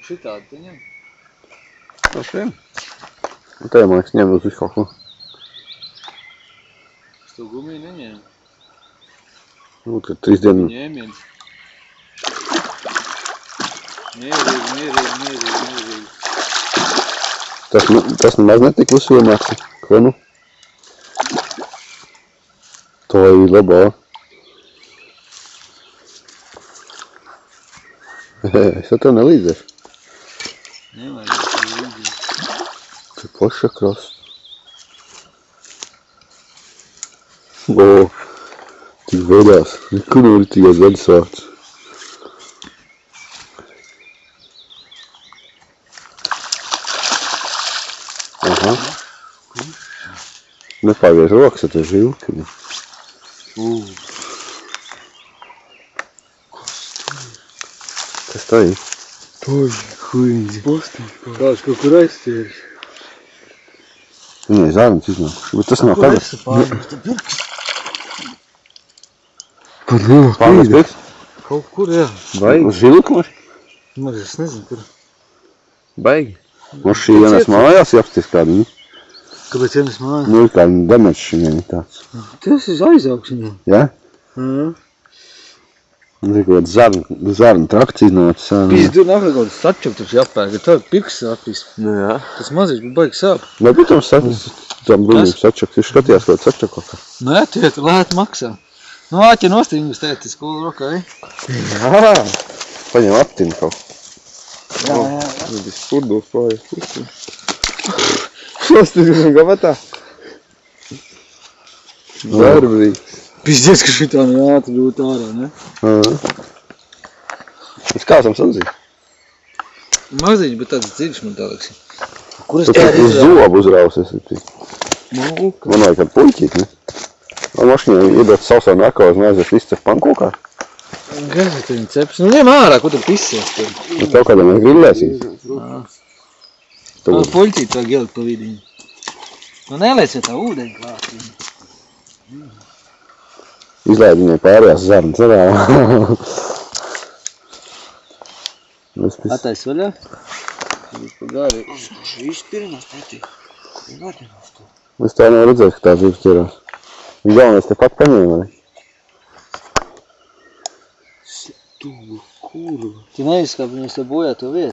Šitādi tu ņem? No šiem? Un te, man liekas, ņem uz visu kaut ko. Es to gumiju neņēmu. Nu, kad 3 dienu. Ņēmiens. Mierīgi. Tas nemaz netika uzfilmēts. Ko nu? To ir labā. Es ar tev nelīdzēšu. Nevajag to līdzēt. Te plaša krasta. O, tik veidās. Kur ir tikai zaļas vārds. Aha. Nepārviež rokas ar te žilkini. Kas tā ir? Huīņi. Kāds kaut kur aizķēris. Viņai zārnis iznākuši, bet tas nav Kur tagad. esi pārmest? Pirks? Pārmest pirks? Kaut kur, jā. Baigi? Uz žilkni? Man es nezinu, kur. Baigi? Mums šī vienas mājās jāapsties kādu, nu? Kāpēc vienas mājās? Nu, ir kādu demečs viņai tāds. Tas ir aizaugs viņai. Jā? Jā. Un ir kaut zarnu trakts iznācis. Pīzdu nāk kaut kāds sačup taču jāpērk, tad pirks sāpīs. Nu jā. Tas mazliet bija baigi sāp. Vai bija tam brūnību sačup? Viņš skatījās kaut sačup kaut kā. Nu jā, tiet, lēt maksā. Nu āķi nostīngus tēt, skolu rokai. Jā. Paņem aptini kaut. Jā. Viņš spurdos pārējais. Nostīngus un gabatā. Darbīgs. Pizdies, ka šitā nu jātu ļoti ārā, ne? Es kā esam sanzīt? Maziņš, bet tāds dziļš man tā liekas. Kur es Tu tad uz zobu uzrausies. Malka. Man vajag kādu puļķīt, ne? Man mašīnā iedot sausā nakā uz maizi izcep pankokā. Gāzi tev ceps. Nu ņem ārā, ko tu pisies tev? Nu tev kādam mēs grillēsim. Man puļķīt vajag ielikt pa vidiņu. Nu neliec jau tā ūdeņu klāt. Izlaid viņai pārējās zarnas arā. Atais vaļā? Pa gāri. Viss pirinās tētī. Nodinās to. Es tā nav redzēju, ka tā zivs ķerās. Viņa galvenais te pat paņēma, vai? Tu kurva. Tu neizskāp viņus te bojā to vietu.